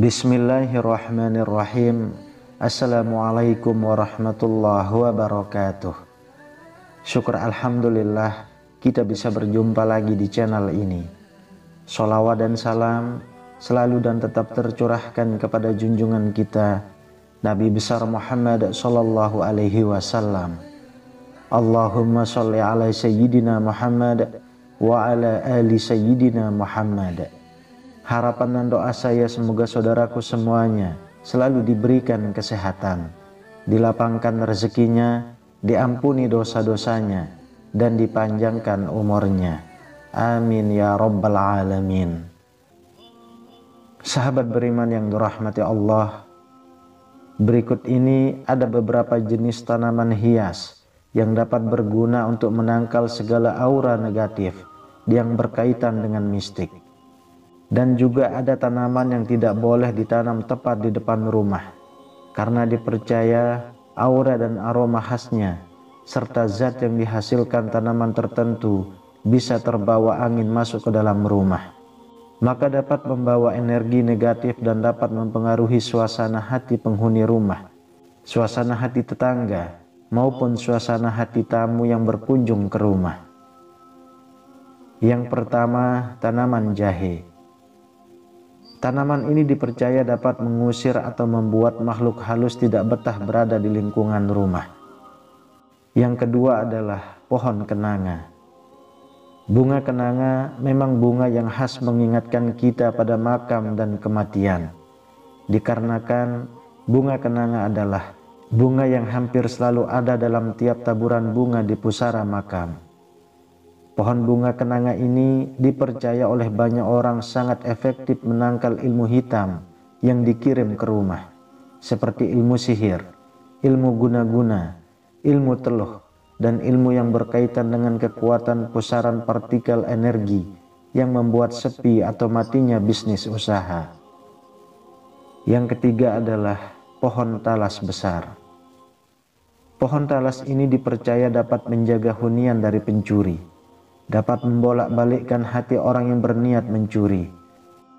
Bismillahirrahmanirrahim. Assalamualaikum warahmatullahi wabarakatuh. Syukur alhamdulillah kita bisa berjumpa lagi di channel ini. Sholawat dan salam selalu dan tetap tercurahkan kepada junjungan kita Nabi besar Muhammad sallallahu alaihi wasallam. Allahumma sholli ala sayyidina Muhammad wa ala ali sayyidina Muhammad. Harapan dan doa saya semoga saudaraku semuanya selalu diberikan kesehatan, dilapangkan rezekinya, diampuni dosa-dosanya, dan dipanjangkan umurnya. Amin ya rabbal alamin. Sahabat beriman yang dirahmati Allah, berikut ini ada beberapa jenis tanaman hias yang dapat berguna untuk menangkal segala aura negatif yang berkaitan dengan mistik. Dan juga ada tanaman yang tidak boleh ditanam tepat di depan rumah karena dipercaya aura dan aroma khasnya serta zat yang dihasilkan tanaman tertentu bisa terbawa angin masuk ke dalam rumah, maka dapat membawa energi negatif dan dapat mempengaruhi suasana hati penghuni rumah, suasana hati tetangga, maupun suasana hati tamu yang berkunjung ke rumah. Yang pertama, tanaman jahe. Tanaman ini dipercaya dapat mengusir atau membuat makhluk halus tidak betah berada di lingkungan rumah. Yang kedua adalah pohon kenanga. Bunga kenanga memang bunga yang khas mengingatkan kita pada makam dan kematian. Dikarenakan bunga kenanga adalah bunga yang hampir selalu ada dalam tiap taburan bunga di pusara makam. Pohon bunga kenanga ini dipercaya oleh banyak orang sangat efektif menangkal ilmu hitam yang dikirim ke rumah, seperti ilmu sihir, ilmu guna-guna, ilmu teluh, dan ilmu yang berkaitan dengan kekuatan pusaran partikel energi yang membuat sepi atau matinya bisnis usaha. Yang ketiga adalah pohon talas besar. Pohon talas ini dipercaya dapat menjaga hunian dari pencuri, dapat membolak-balikkan hati orang yang berniat mencuri.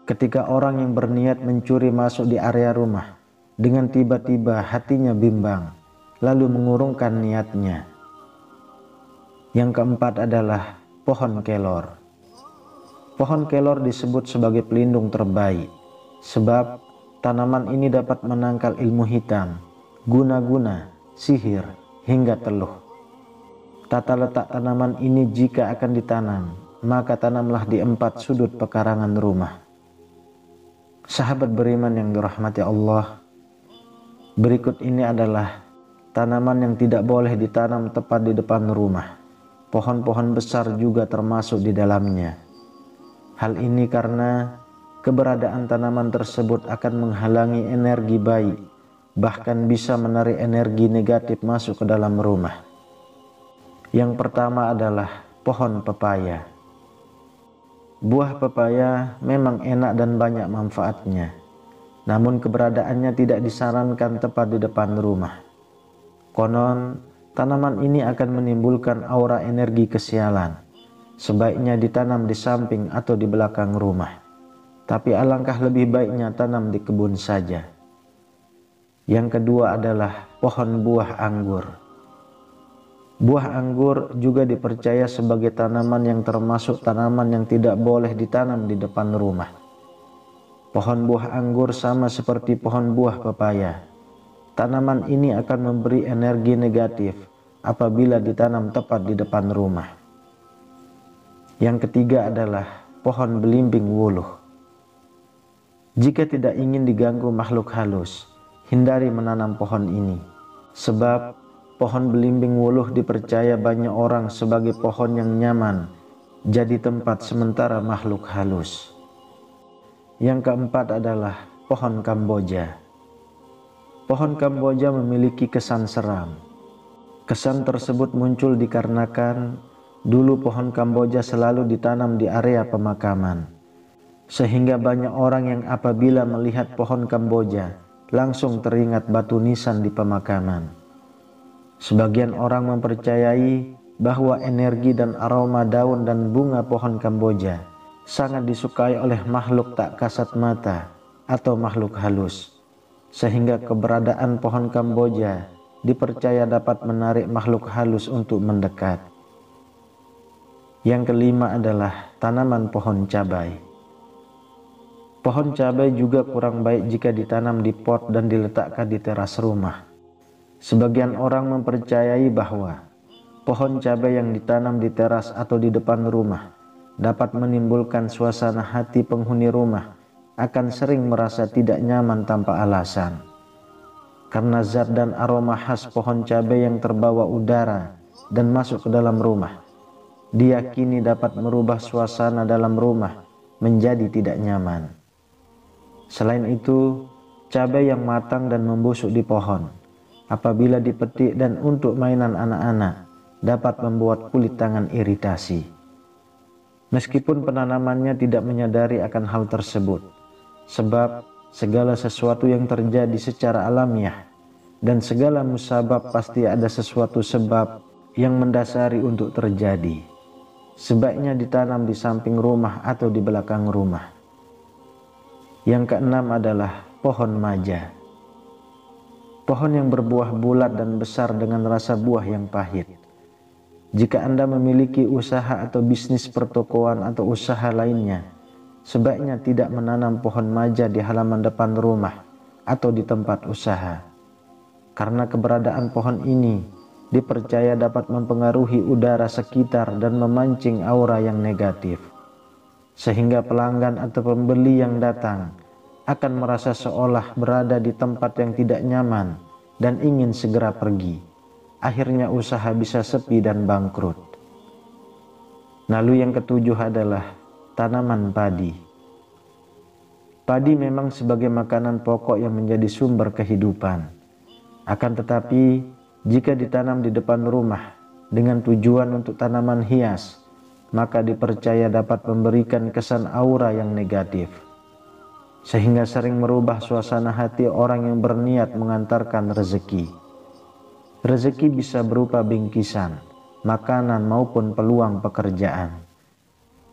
Ketika orang yang berniat mencuri masuk di area rumah, dengan tiba-tiba hatinya bimbang, lalu mengurungkan niatnya. Yang keempat adalah pohon kelor. Pohon kelor disebut sebagai pelindung terbaik, sebab tanaman ini dapat menangkal ilmu hitam, guna-guna, sihir, hingga teluh. Tata letak tanaman ini jika akan ditanam, maka tanamlah di 4 sudut pekarangan rumah. Sahabat beriman yang dirahmati Allah, berikut ini adalah tanaman yang tidak boleh ditanam tepat di depan rumah. Pohon-pohon besar juga termasuk di dalamnya. Hal ini karena keberadaan tanaman tersebut akan menghalangi energi baik, bahkan bisa menarik energi negatif masuk ke dalam rumah. Yang pertama adalah pohon pepaya. Buah pepaya memang enak dan banyak manfaatnya, namun keberadaannya tidak disarankan tepat di depan rumah. Konon, tanaman ini akan menimbulkan aura energi kesialan. Sebaiknya ditanam di samping atau di belakang rumah. Tapi alangkah lebih baiknya tanam di kebun saja. Yang kedua adalah pohon buah anggur. Buah anggur juga dipercaya sebagai tanaman yang termasuk tanaman yang tidak boleh ditanam di depan rumah. Pohon buah anggur sama seperti pohon buah pepaya. Tanaman ini akan memberi energi negatif apabila ditanam tepat di depan rumah. Yang ketiga adalah pohon belimbing wuluh. Jika tidak ingin diganggu makhluk halus, hindari menanam pohon ini, sebab pohon belimbing wuluh dipercaya banyak orang sebagai pohon yang nyaman jadi tempat sementara makhluk halus. Yang keempat adalah pohon Kamboja. Pohon Kamboja memiliki kesan seram. Kesan tersebut muncul dikarenakan Dulu pohon Kamboja selalu ditanam di area pemakaman, sehingga banyak orang yang apabila melihat pohon Kamboja langsung teringat batu nisan di pemakaman. Sebagian orang mempercayai bahwa energi dan aroma daun dan bunga pohon Kamboja sangat disukai oleh makhluk tak kasat mata atau makhluk halus, sehingga keberadaan pohon Kamboja dipercaya dapat menarik makhluk halus untuk mendekat. Yang kelima adalah tanaman pohon cabai. Pohon cabai juga kurang baik jika ditanam di pot dan diletakkan di teras rumah. Sebagian orang mempercayai bahwa pohon cabai yang ditanam di teras atau di depan rumah dapat menimbulkan suasana hati penghuni rumah akan sering merasa tidak nyaman tanpa alasan. Karena zat dan aroma khas pohon cabai yang terbawa udara dan masuk ke dalam rumah, diyakini dapat merubah suasana dalam rumah menjadi tidak nyaman. Selain itu, cabai yang matang dan membusuk di pohon, apabila dipetik dan untuk mainan anak-anak, dapat membuat kulit tangan iritasi. Meskipun penanamannya tidak menyadari akan hal tersebut, sebab segala sesuatu yang terjadi secara alamiah dan segala musabab pasti ada sesuatu sebab yang mendasari untuk terjadi. Sebaiknya ditanam di samping rumah atau di belakang rumah. Yang keenam adalah pohon maja. Pohon yang berbuah bulat dan besar dengan rasa buah yang pahit. Jika Anda memiliki usaha atau bisnis pertokoan atau usaha lainnya, sebaiknya tidak menanam pohon maja di halaman depan rumah atau di tempat usaha. Karena keberadaan pohon ini dipercaya dapat mempengaruhi udara sekitar dan memancing aura yang negatif, sehingga pelanggan atau pembeli yang datang akan merasa seolah berada di tempat yang tidak nyaman dan ingin segera pergi. Akhirnya usaha bisa sepi dan bangkrut. Lalu yang ketujuh adalah tanaman padi. Padi memang sebagai makanan pokok yang menjadi sumber kehidupan. Akan tetapi, jika ditanam di depan rumah dengan tujuan untuk tanaman hias, maka dipercaya dapat memberikan kesan aura yang negatif, sehingga sering merubah suasana hati orang yang berniat mengantarkan rezeki. Rezeki bisa berupa bingkisan, makanan maupun peluang pekerjaan.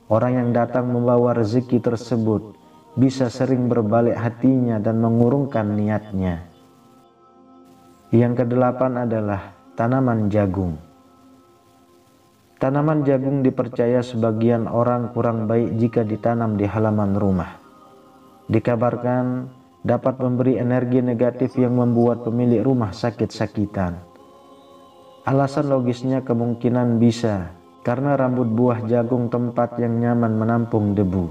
Orang yang datang membawa rezeki tersebut bisa sering berbalik hatinya dan mengurungkan niatnya. Yang kedelapan adalah tanaman jagung. Tanaman jagung dipercaya sebagian orang kurang baik jika ditanam di halaman rumah. Dikabarkan dapat memberi energi negatif yang membuat pemilik rumah sakit-sakitan. Alasan logisnya kemungkinan bisa karena rambut buah jagung tempat yang nyaman menampung debu,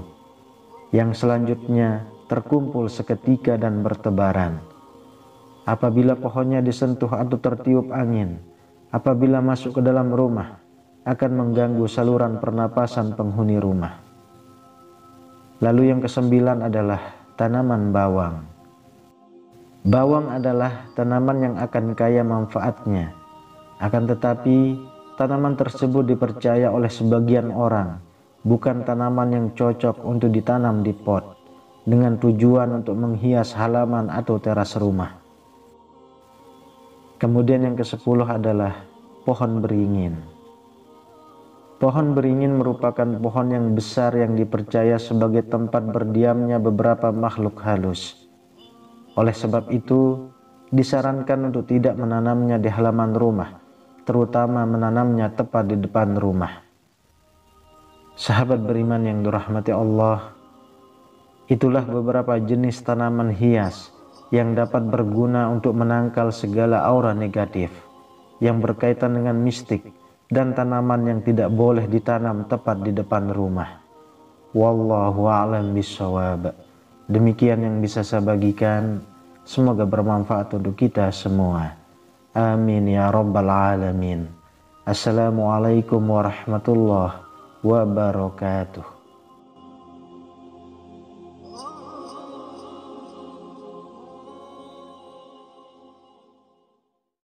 yang selanjutnya terkumpul seketika dan bertebaran. Apabila pohonnya disentuh atau tertiup angin, apabila masuk ke dalam rumah, akan mengganggu saluran pernapasan penghuni rumah. Lalu yang kesembilan adalah tanaman bawang. Bawang adalah tanaman yang akan kaya manfaatnya. Akan tetapi, tanaman tersebut dipercaya oleh sebagian orang bukan tanaman yang cocok untuk ditanam di pot dengan tujuan untuk menghias halaman atau teras rumah. Kemudian yang ke-10 adalah pohon beringin. Pohon beringin merupakan pohon yang besar yang dipercaya sebagai tempat berdiamnya beberapa makhluk halus. Oleh sebab itu, disarankan untuk tidak menanamnya di halaman rumah, terutama menanamnya tepat di depan rumah. Sahabat beriman yang dirahmati Allah, itulah beberapa jenis tanaman hias yang dapat berguna untuk menangkal segala aura negatif yang berkaitan dengan mistik dan tanaman yang tidak boleh ditanam tepat di depan rumah. Wallahu a'lam bishawab. Demikian yang bisa saya bagikan, semoga bermanfaat untuk kita semua. Amin ya rabbal alamin. Assalamualaikum warahmatullahi wabarakatuh.